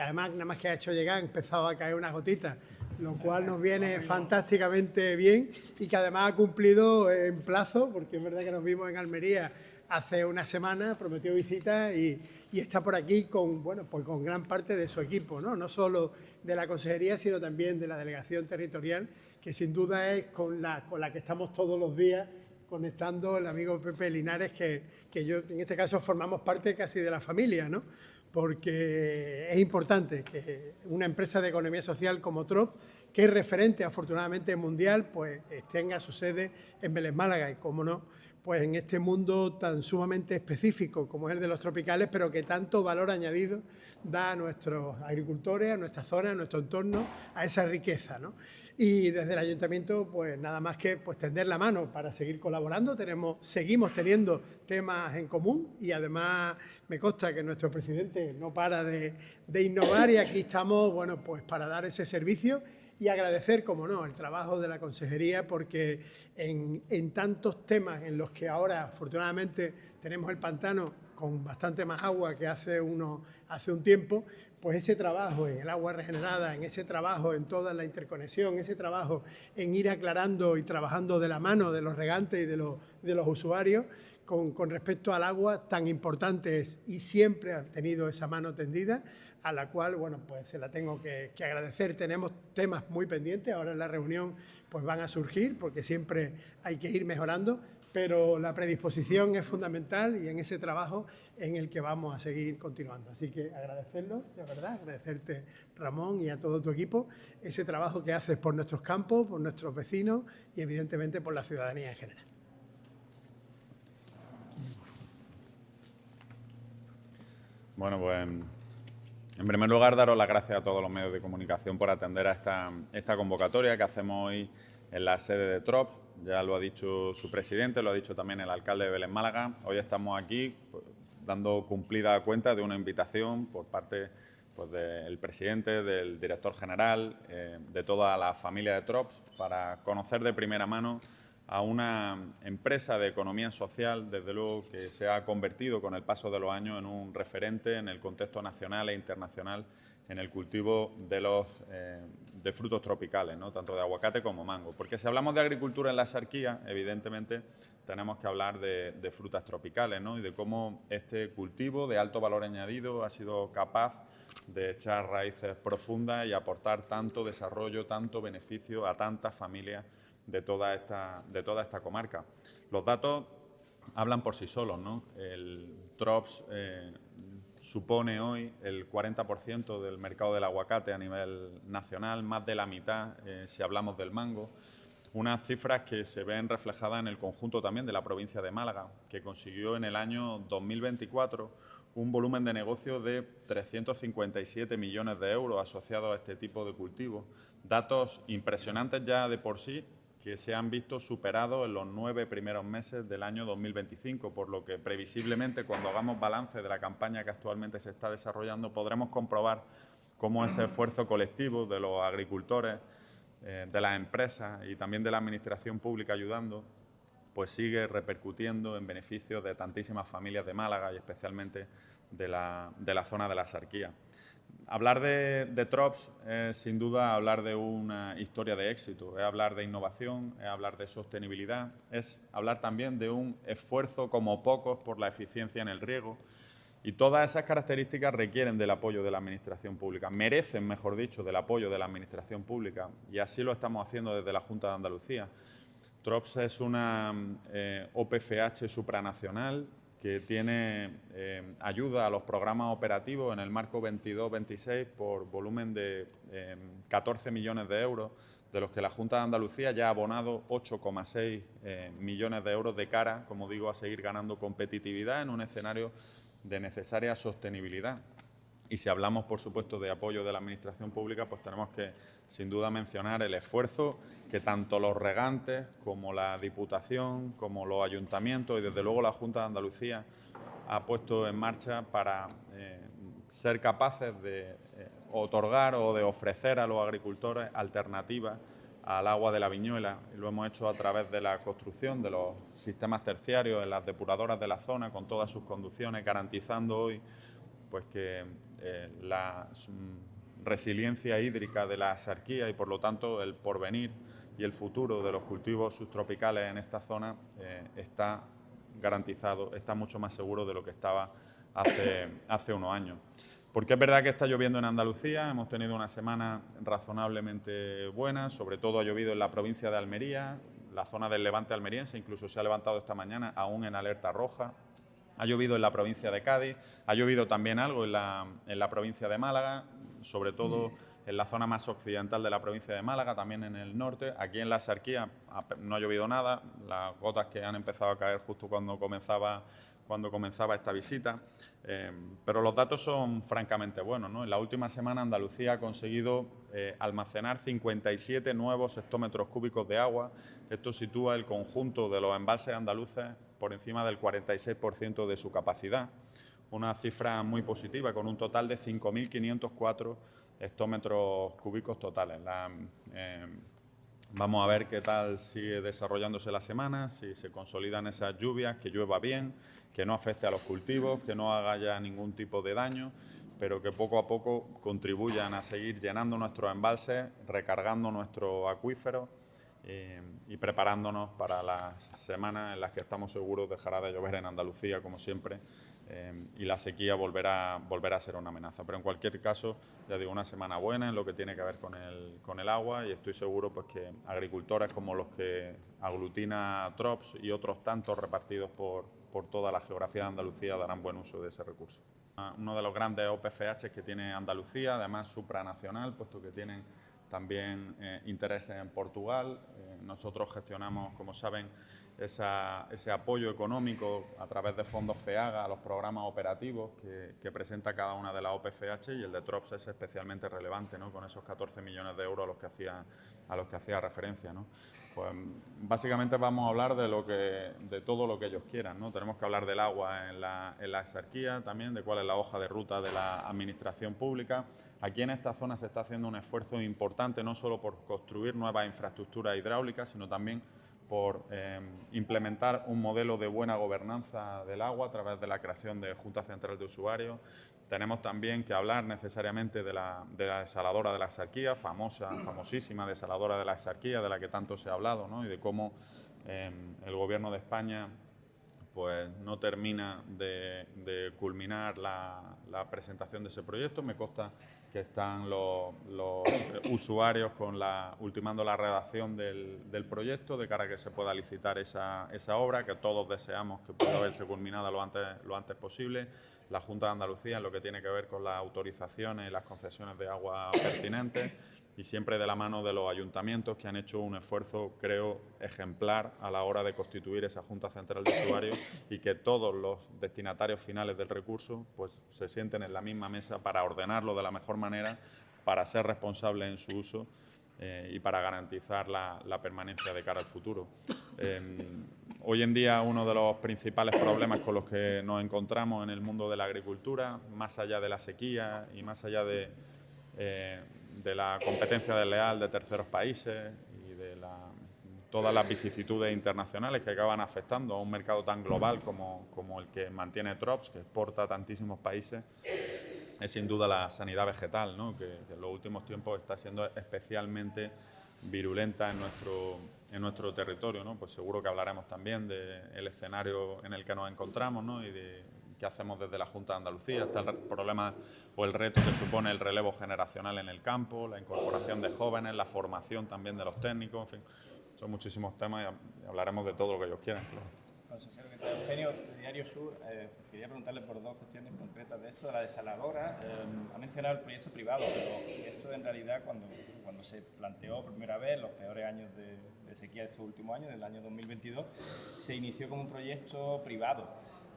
además nada más que ha hecho llegar, ha empezado a caer unas gotitas, lo cual nos viene fantásticamente bien y que además ha cumplido en plazo, porque es verdad que nos vimos en Almería hace una semana, prometió visita y está por aquí con, bueno, pues con gran parte de su equipo, ¿no? No solo de la consejería, sino también de la delegación territorial, que sin duda es con la que estamos todos los días conectando el amigo Pepe Linares, que yo en este caso formamos parte casi de la familia, ¿no? Porque es importante que una empresa de economía social como TROP, que es referente afortunadamente mundial, pues tenga su sede en Vélez Málaga y, como no, pues en este mundo tan sumamente específico como es el de los tropicales, pero que tanto valor añadido da a nuestros agricultores, a nuestra zona, a nuestro entorno, a esa riqueza, ¿no? Y desde el ayuntamiento, pues nada más que pues, tender la mano para seguir colaborando. Seguimos teniendo temas en común y además me consta que nuestro presidente no para de innovar y aquí estamos, bueno, pues para dar ese servicio y agradecer, como no, el trabajo de la consejería, porque en tantos temas en los que ahora afortunadamente tenemos el pantano con bastante más agua que hace un tiempo, pues ese trabajo en el agua regenerada, en ese trabajo en toda la interconexión, ese trabajo en ir aclarando y trabajando de la mano de los regantes y de los usuarios con respecto al agua tan importante es, y siempre ha tenido esa mano tendida, a la cual, bueno, pues se la tengo que agradecer. Tenemos temas muy pendientes, ahora en la reunión pues van a surgir, porque siempre hay que ir mejorando, pero la predisposición es fundamental y en ese trabajo en el que vamos a seguir continuando. Así que agradecerlo, de verdad, agradecerte, Ramón, y a todo tu equipo, ese trabajo que haces por nuestros campos, por nuestros vecinos y evidentemente por la ciudadanía en general. Bueno, pues en primer lugar daros las gracias a todos los medios de comunicación por atender a esta convocatoria que hacemos hoy en la sede de TROPS. Ya lo ha dicho su presidente, lo ha dicho también el alcalde de Vélez Málaga. Hoy estamos aquí pues, dando cumplida cuenta de una invitación por parte pues, del presidente, del director general, de toda la familia de TROPS, para conocer de primera mano a una empresa de economía social, desde luego que se ha convertido con el paso de los años en un referente en el contexto nacional e internacional en el cultivo de frutos tropicales, ¿no? Tanto de aguacate como mango. Porque si hablamos de agricultura en la Axarquía, evidentemente tenemos que hablar de frutas tropicales, ¿no? Y de cómo este cultivo de alto valor añadido ha sido capaz de echar raíces profundas y aportar tanto desarrollo, tanto beneficio a tantas familias de toda esta comarca. Los datos hablan por sí solos, ¿no? El TROPS supone hoy el 40% del mercado del aguacate a nivel nacional, más de la mitad si hablamos del mango. Unas cifras que se ven reflejadas en el conjunto también de la provincia de Málaga, que consiguió en el año 2024 un volumen de negocio de 357 millones de euros asociados a este tipo de cultivos. Datos impresionantes ya de por sí, que se han visto superados en los 9 primeros meses del año 2025, por lo que previsiblemente cuando hagamos balance de la campaña que actualmente se está desarrollando podremos comprobar cómo ese esfuerzo colectivo de los agricultores, de las empresas y también de la administración pública ayudando, pues sigue repercutiendo en beneficio de tantísimas familias de Málaga y especialmente de la zona de la Axarquía. Hablar de TROPS es sin duda hablar de una historia de éxito, es hablar de innovación, es hablar de sostenibilidad, es hablar también de un esfuerzo como pocos por la eficiencia en el riego, y todas esas características requieren del apoyo de la Administración Pública, merecen, mejor dicho, del apoyo de la Administración Pública, y así lo estamos haciendo desde la Junta de Andalucía. TROPS es una OPFH supranacional que tiene ayuda a los programas operativos en el marco 22-26 por volumen de 14 millones de euros, de los que la Junta de Andalucía ya ha abonado 8,6 millones de euros de cara, como digo, a seguir ganando competitividad en un escenario de necesaria sostenibilidad. Y si hablamos, por supuesto, de apoyo de la Administración Pública, pues tenemos que, sin duda, mencionar el esfuerzo que tanto los regantes como la Diputación, como los ayuntamientos y, desde luego, la Junta de Andalucía ha puesto en marcha para ser capaces de otorgar o de ofrecer a los agricultores alternativas al agua de la viñuela. Y lo hemos hecho a través de la construcción de los sistemas terciarios en las depuradoras de la zona, con todas sus conducciones, garantizando hoy pues que la resiliencia hídrica de la Axarquía y por lo tanto el porvenir y el futuro de los cultivos subtropicales en esta zona está garantizado, está mucho más seguro de lo que estaba hace unos años. Porque es verdad que está lloviendo en Andalucía, hemos tenido una semana razonablemente buena, sobre todo ha llovido en la provincia de Almería, la zona del Levante almeriense, incluso se ha levantado esta mañana aún en alerta roja. Ha llovido en la provincia de Cádiz, ha llovido también algo en la provincia de Málaga, sobre todo en la zona más occidental de la provincia de Málaga, también en el norte. Aquí en la Axarquía no ha llovido nada, las gotas que han empezado a caer justo cuando comenzaba esta visita, pero los datos son francamente buenos, ¿no? En la última semana Andalucía ha conseguido almacenar 57 nuevos hectómetros cúbicos de agua. Esto sitúa el conjunto de los embalses andaluces por encima del 46% de su capacidad, una cifra muy positiva, con un total de 5.504 hectómetros cúbicos totales. Vamos a ver qué tal sigue desarrollándose la semana, si se consolidan esas lluvias, que llueva bien, que no afecte a los cultivos, que no haga ya ningún tipo de daño, pero que poco a poco contribuyan a seguir llenando nuestros embalses, recargando nuestros acuíferos y preparándonos para las semanas en las que estamos seguros dejará de llover en Andalucía, como siempre, y la sequía volverá a ser una amenaza. Pero en cualquier caso, ya digo, una semana buena en lo que tiene que ver con el agua, y estoy seguro pues, que agricultores como los que aglutina Trops y otros tantos repartidos por toda la geografía de Andalucía darán buen uso de ese recurso. Uno de los grandes OPCH que tiene Andalucía, además supranacional, puesto que tienen también intereses en Portugal. Nosotros gestionamos, como saben, ese apoyo económico a través de fondos FEAGA a los programas operativos que presenta cada una de las OPCH, y el de Trops es especialmente relevante, ¿no? Con esos 14 millones de euros a los que hacía referencia, ¿no? Pues básicamente vamos a hablar de todo lo que ellos quieran, ¿no? Tenemos que hablar del agua en la Axarquía también, de cuál es la hoja de ruta de la administración pública. Aquí en esta zona se está haciendo un esfuerzo importante, no solo por construir nuevas infraestructuras hidráulicas, sino también por implementar un modelo de buena gobernanza del agua a través de la creación de Junta Central de Usuarios. Tenemos también que hablar necesariamente de la desaladora de la Axarquía, famosísima desaladora de la Axarquía, de la que tanto se ha hablado, ¿no? Y de cómo el Gobierno de España pues, no termina de culminar la presentación de ese proyecto. Me consta que están los usuarios ultimando la redacción del proyecto de cara a que se pueda licitar esa obra, que todos deseamos que pueda verse culminada lo antes posible. La Junta de Andalucía en lo que tiene que ver con las autorizaciones y las concesiones de agua pertinentes, y siempre de la mano de los ayuntamientos, que han hecho un esfuerzo, creo, ejemplar a la hora de constituir esa Junta Central de Usuarios, y que todos los destinatarios finales del recurso pues, se sienten en la misma mesa para ordenarlo de la mejor manera, para ser responsables en su uso y para garantizar la permanencia de cara al futuro. Hoy en día uno de los principales problemas con los que nos encontramos en el mundo de la agricultura, más allá de la sequía y más allá de la competencia desleal de terceros países y de todas las vicisitudes internacionales que acaban afectando a un mercado tan global como el que mantiene Trops, que exporta a tantísimos países, es sin duda la sanidad vegetal, ¿no? que en los últimos tiempos está siendo especialmente virulenta en nuestro territorio, ¿no? Pues seguro que hablaremos también del escenario en el que nos encontramos, ¿no? Y de qué hacemos desde la Junta de Andalucía. Está el problema o el reto que supone el relevo generacional en el campo, la incorporación de jóvenes, la formación también de los técnicos, en fin, son muchísimos temas y hablaremos de todo lo que ellos quieran, claro. Consejero, ¿qué tal? Eugenio, de Diario Sur, quería preguntarle por dos cuestiones concretas de esto. De la desaladora, ha mencionado el proyecto privado, pero esto en realidad cuando se planteó por primera vez, los peores años de sequía de estos últimos años, del año 2022, se inició como un proyecto privado.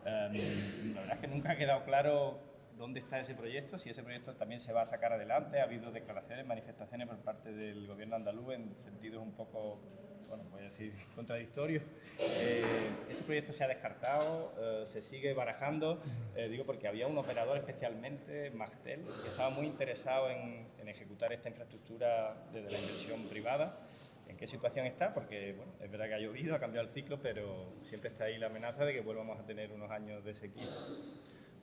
La verdad es que nunca ha quedado claro dónde está ese proyecto, si ese proyecto también se va a sacar adelante. Ha habido declaraciones, manifestaciones por parte del gobierno andaluz en sentidos un poco, bueno, voy a decir, contradictorios. Ese proyecto se ha descartado, se sigue barajando, digo porque había un operador especialmente, Magtel, que estaba muy interesado en ejecutar esta infraestructura desde la inversión privada. ¿En qué situación está? Porque bueno, es verdad que ha llovido, ha cambiado el ciclo, pero siempre está ahí la amenaza de que volvamos a tener unos años de sequía.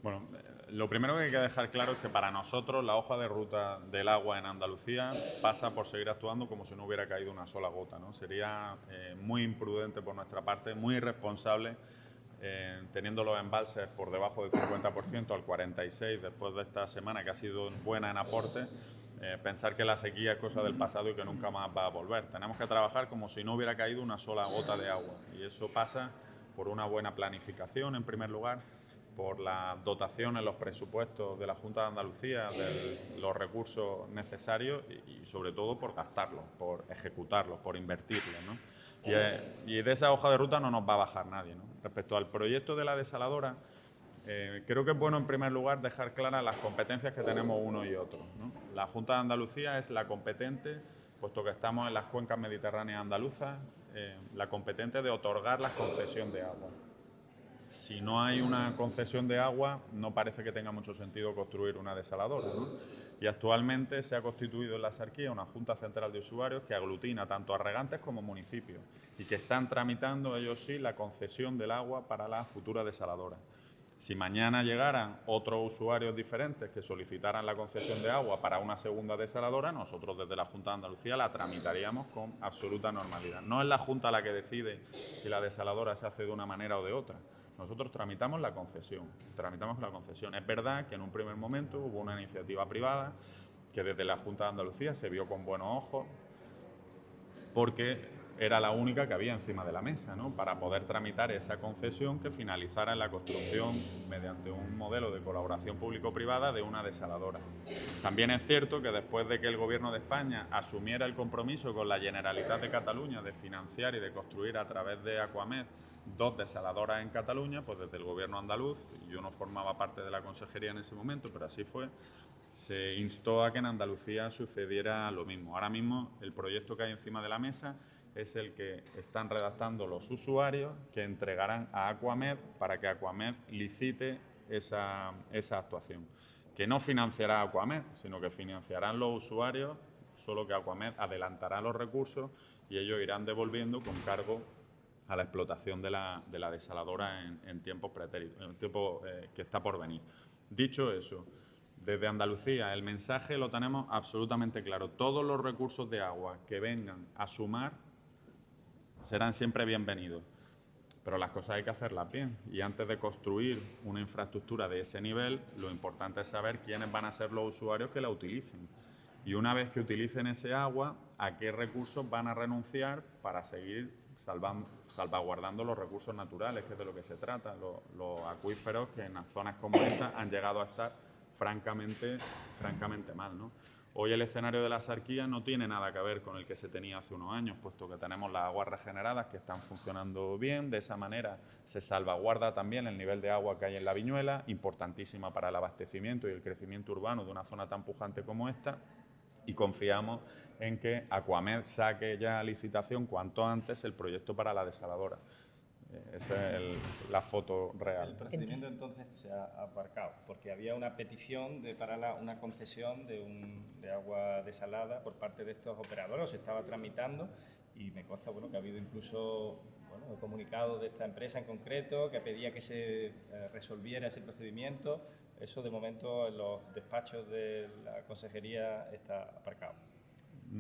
Bueno, lo primero que hay que dejar claro es que para nosotros la hoja de ruta del agua en Andalucía pasa por seguir actuando como si no hubiera caído una sola gota, ¿no? Sería muy imprudente por nuestra parte, muy irresponsable, teniendo los embalses por debajo del 50%, al 46% después de esta semana que ha sido buena en aporte, pensar que la sequía es cosa del pasado y que nunca más va a volver. Tenemos que trabajar como si no hubiera caído una sola gota de agua, y eso pasa por una buena planificación en primer lugar, por la dotación en los presupuestos de la Junta de Andalucía de los recursos necesarios y sobre todo por gastarlos, por ejecutarlos, por invertirlos, ¿no? Y de esa hoja de ruta no nos va a bajar nadie, ¿no? Respecto al proyecto de la desaladora, creo que es bueno en primer lugar dejar claras las competencias que tenemos uno y otro, ¿no? La Junta de Andalucía es la competente, puesto que estamos en las cuencas mediterráneas andaluzas, la competente de otorgar la concesión de agua. Si no hay una concesión de agua, no parece que tenga mucho sentido construir una desaladora, ¿no? Y actualmente se ha constituido en la Sarquía una Junta Central de Usuarios que aglutina tanto a regantes como municipios y que están tramitando, ellos sí, la concesión del agua para la futura desaladora. Si mañana llegaran otros usuarios diferentes que solicitaran la concesión de agua para una segunda desaladora, nosotros desde la Junta de Andalucía la tramitaríamos con absoluta normalidad. No es la Junta la que decide si la desaladora se hace de una manera o de otra. Nosotros tramitamos la concesión. Es verdad que en un primer momento hubo una iniciativa privada que desde la Junta de Andalucía se vio con buenos ojos porque era la única que había encima de la mesa, ¿no? Para poder tramitar esa concesión que finalizara en la construcción mediante un modelo de colaboración público-privada de una desaladora. También es cierto que después de que el Gobierno de España asumiera el compromiso con la Generalitat de Cataluña de financiar y de construir a través de Aquamed 2 desaladoras en Cataluña, pues desde el Gobierno andaluz, yo no formaba parte de la consejería en ese momento, pero así fue, se instó a que en Andalucía sucediera lo mismo. Ahora mismo el proyecto que hay encima de la mesa es el que están redactando los usuarios que entregarán a Aquamed para que Aquamed licite esa actuación. Que no financiará Aquamed, sino que financiarán los usuarios, solo que Aquamed adelantará los recursos y ellos irán devolviendo con cargo a la explotación de la desaladora en tiempos pretéritos, en tiempo que está por venir. Dicho eso, desde Andalucía el mensaje lo tenemos absolutamente claro. Todos los recursos de agua que vengan a sumar serán siempre bienvenidos, pero las cosas hay que hacerlas bien. Y antes de construir una infraestructura de ese nivel, lo importante es saber quiénes van a ser los usuarios que la utilicen. Y una vez que utilicen ese agua, a qué recursos van a renunciar para seguir salvaguardando los recursos naturales, que es de lo que se trata, los acuíferos que en zonas como esta han llegado a estar francamente mal, ¿no? Hoy el escenario de la Sarquía no tiene nada que ver con el que se tenía hace unos años, puesto que tenemos las aguas regeneradas que están funcionando bien. De esa manera se salvaguarda también el nivel de agua que hay en la Viñuela, importantísima para el abastecimiento y el crecimiento urbano de una zona tan pujante como esta. Y confiamos en que Aquamed saque ya a licitación cuanto antes el proyecto para la desaladora. Esa es la foto real. El procedimiento entonces se ha aparcado, porque había una petición para una concesión de agua desalada por parte de estos operadores, se estaba tramitando y me consta que ha habido incluso un comunicado de esta empresa en concreto que pedía que se resolviera ese procedimiento. Eso de momento en los despachos de la consejería está aparcado.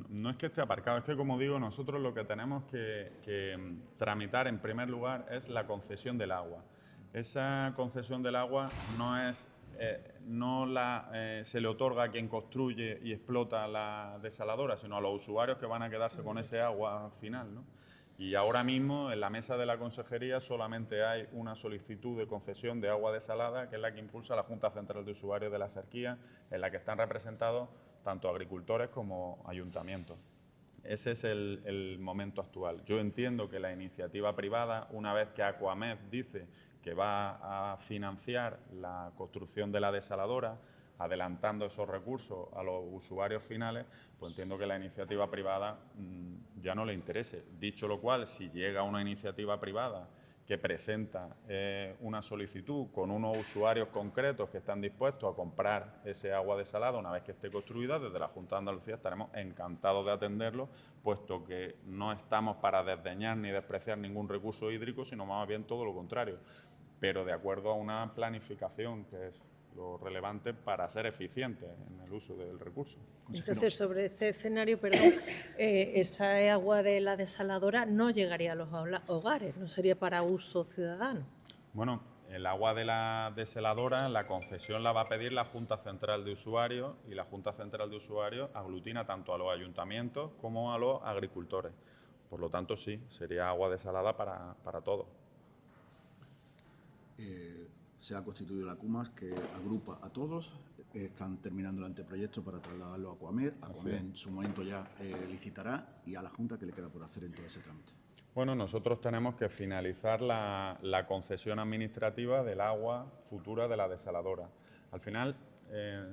No es que esté aparcado, es que, como digo, nosotros lo que tenemos que tramitar en primer lugar es la concesión del agua. Esa concesión del agua se le otorga a quien construye y explota la desaladora, sino a los usuarios que van a quedarse con ese agua final, ¿no? Y ahora mismo en la mesa de la consejería solamente hay una solicitud de concesión de agua desalada, que es la que impulsa la Junta Central de Usuarios de la Sarquía, en la que están representados tanto agricultores como ayuntamientos. Ese es el momento actual. Yo entiendo que la iniciativa privada, una vez que Aquamed dice que va a financiar la construcción de la desaladora, adelantando esos recursos a los usuarios finales, pues entiendo que la iniciativa privada ya no le interese. Dicho lo cual, si llega una iniciativa privada que presenta una solicitud con unos usuarios concretos que están dispuestos a comprar ese agua desalada una vez que esté construida, desde la Junta de Andalucía estaremos encantados de atenderlo, puesto que no estamos para desdeñar ni despreciar ningún recurso hídrico, sino más bien todo lo contrario. pero de acuerdo a una planificación que es lo relevante para ser eficiente en el uso del recurso. Entonces, sobre este escenario, perdón, esa agua de la desaladora no llegaría a los hogares, no sería para uso ciudadano. Bueno, el agua de la desaladora, la concesión la va a pedir la Junta Central de Usuarios y la Junta Central de Usuarios aglutina tanto a los ayuntamientos como a los agricultores. Por lo tanto, sí, sería agua desalada para todos. Se ha constituido la CUMAS, que agrupa a todos. Están terminando el anteproyecto para trasladarlo a Aquamed. Aquamed en su momento ya licitará, y a la Junta, ¿qué le queda por hacer en todo ese trámite? Bueno, nosotros tenemos que finalizar la concesión administrativa del agua futura de la desaladora. Al final,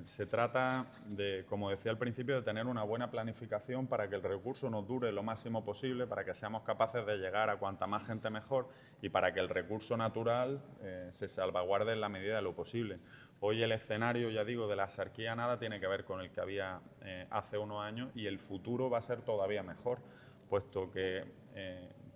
se trata de, como decía al principio, de tener una buena planificación para que el recurso nos dure lo máximo posible, para que seamos capaces de llegar a cuanta más gente mejor y para que el recurso natural se salvaguarde en la medida de lo posible. Hoy el escenario, ya digo, de la Axarquía nada tiene que ver con el que había hace unos años, y el futuro va a ser todavía mejor, puesto que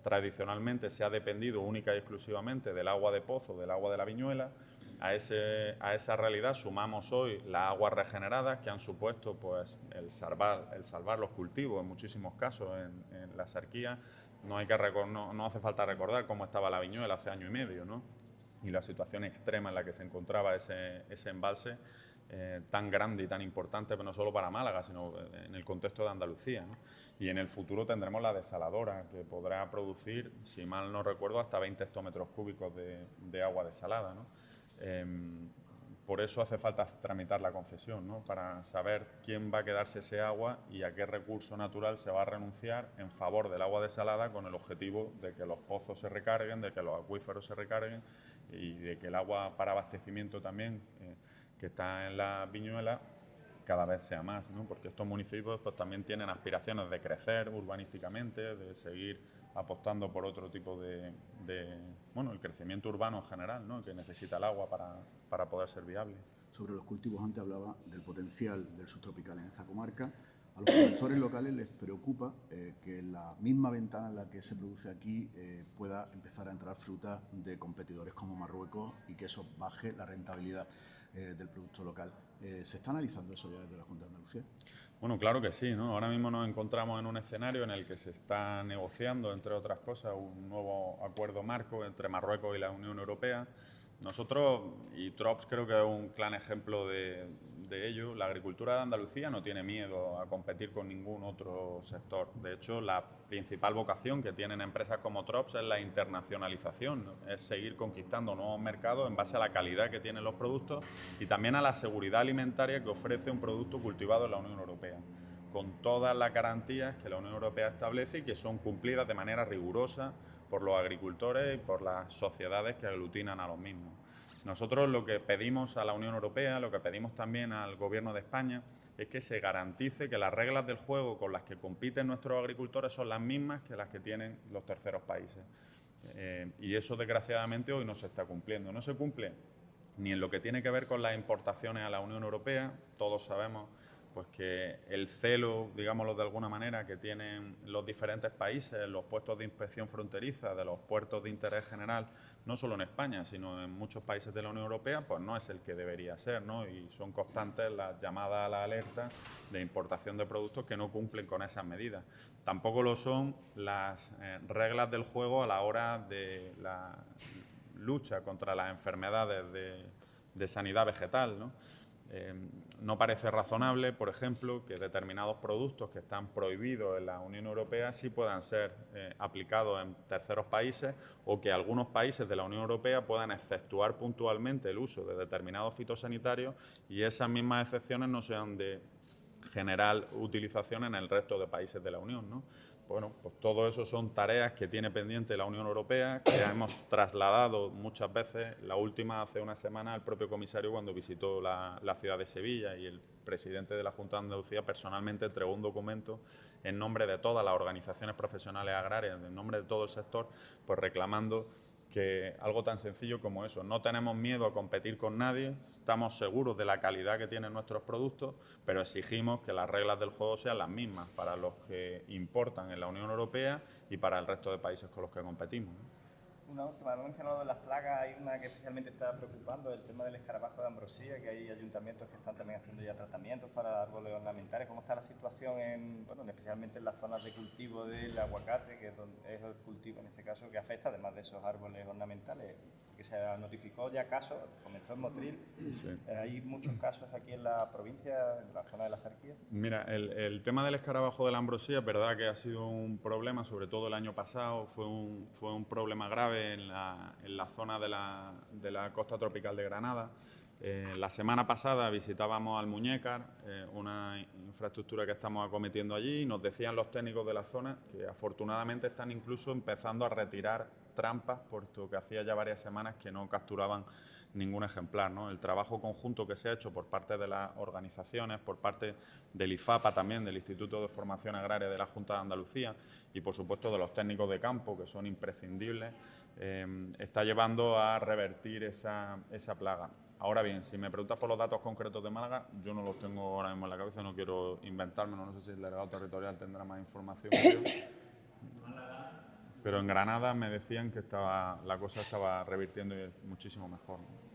tradicionalmente se ha dependido única y exclusivamente del agua de pozo, del agua de la Viñuela. A esa realidad sumamos hoy las aguas regeneradas, que han supuesto pues, el salvar los cultivos en muchísimos casos en la Axarquía. No hace falta recordar cómo estaba la Viñuela hace año y medio, ¿no? Y la situación extrema en la que se encontraba ese embalse tan grande y tan importante, pero no solo para Málaga, sino en el contexto de Andalucía, ¿no? Y en el futuro tendremos la desaladora, que podrá producir, si mal no recuerdo, hasta 20 hectómetros cúbicos de agua desalada, ¿no? Por eso hace falta tramitar la concesión, ¿no? Para saber quién va a quedarse ese agua y a qué recurso natural se va a renunciar en favor del agua desalada, con el objetivo de que los pozos se recarguen, de que los acuíferos se recarguen y de que el agua para abastecimiento también, que está en la Viñuela, cada vez sea más, ¿no? Porque estos municipios pues, también tienen aspiraciones de crecer urbanísticamente, de seguir apostando por otro tipo bueno, el crecimiento urbano en general, ¿no? Que necesita el agua para poder ser viable. Sobre los cultivos, antes hablaba del potencial del subtropical en esta comarca. A los productores locales les preocupa que en la misma ventana en la que se produce aquí pueda empezar a entrar fruta de competidores como Marruecos, y que eso baje la rentabilidad del producto local. ¿Se está analizando eso ya desde la Junta de Andalucía? Bueno, claro que sí, ¿no? Ahora mismo nos encontramos en un escenario en el que se está negociando, entre otras cosas, un nuevo acuerdo marco entre Marruecos y la Unión Europea. Nosotros, y Trops creo que es un claro ejemplo de ello, la agricultura de Andalucía no tiene miedo a competir con ningún otro sector. De hecho, la principal vocación que tienen empresas como Trops es la internacionalización, ¿no? Es seguir conquistando nuevos mercados en base a la calidad que tienen los productos y también a la seguridad alimentaria que ofrece un producto cultivado en la Unión Europea, con todas las garantías que la Unión Europea establece y que son cumplidas de manera rigurosa por los agricultores y por las sociedades que aglutinan a los mismos. Nosotros lo que pedimos a la Unión Europea, lo que pedimos también al Gobierno de España, es que se garantice que las reglas del juego con las que compiten nuestros agricultores son las mismas que las que tienen los terceros países. Y eso, desgraciadamente, hoy no se está cumpliendo. No se cumple ni en lo que tiene que ver con las importaciones a la Unión Europea. Todos sabemos pues que el celo, digámoslo de alguna manera, que tienen los diferentes países, los puestos de inspección fronteriza de los puertos de interés general, no solo en España, sino en muchos países de la Unión Europea, pues no es el que debería ser, ¿no? Y son constantes las llamadas a la alerta de importación de productos que no cumplen con esas medidas. Tampoco lo son las reglas del juego a la hora de la lucha contra las enfermedades de sanidad vegetal, ¿no? No parece razonable, por ejemplo, que determinados productos que están prohibidos en la Unión Europea sí puedan ser aplicados en terceros países, o que algunos países de la Unión Europea puedan exceptuar puntualmente el uso de determinados fitosanitarios y esas mismas excepciones no sean de general utilización en el resto de países de la Unión, ¿no? Bueno, pues todo eso son tareas que tiene pendiente la Unión Europea, que hemos trasladado muchas veces, la última hace una semana al propio comisario cuando visitó la ciudad de Sevilla, y el presidente de la Junta de Andalucía personalmente entregó un documento en nombre de todas las organizaciones profesionales agrarias, en nombre de todo el sector, pues reclamando que algo tan sencillo como eso. No tenemos miedo a competir con nadie, estamos seguros de la calidad que tienen nuestros productos, pero exigimos que las reglas del juego sean las mismas para los que importan en la Unión Europea y para el resto de países con los que competimos, ¿no? Una última, hemos mencionado de las plagas, hay una que especialmente está preocupando, el tema del escarabajo de ambrosía, que hay ayuntamientos que están también haciendo ya tratamientos para árboles ornamentales. ¿Cómo está la situación especialmente en las zonas de cultivo del aguacate, que es el cultivo en este caso que afecta, además de esos árboles ornamentales? Que se notificó ya casos, comenzó en Motril, Sí. Hay muchos casos aquí en la provincia, en la zona de la Sarquía. Mira, el tema del escarabajo de la ambrosía es verdad que ha sido un problema, sobre todo el año pasado, fue un problema grave en la zona de la costa tropical de Granada. La semana pasada visitábamos Almuñécar, una infraestructura que estamos acometiendo allí, y nos decían los técnicos de la zona que afortunadamente están incluso empezando a retirar trampas, puesto que hacía ya varias semanas que no capturaban ningún ejemplar, ¿no? El trabajo conjunto que se ha hecho por parte de las organizaciones, por parte del IFAPA también, del Instituto de Formación Agraria de la Junta de Andalucía, y por supuesto de los técnicos de campo, que son imprescindibles, está llevando a revertir esa plaga. Ahora bien, si me preguntas por los datos concretos de Málaga, yo no los tengo ahora mismo en la cabeza, no quiero inventármelo, no sé si el delegado territorial tendrá más información que yo. Pero en Granada me decían que la cosa estaba revirtiendo y muchísimo mejor, ¿no?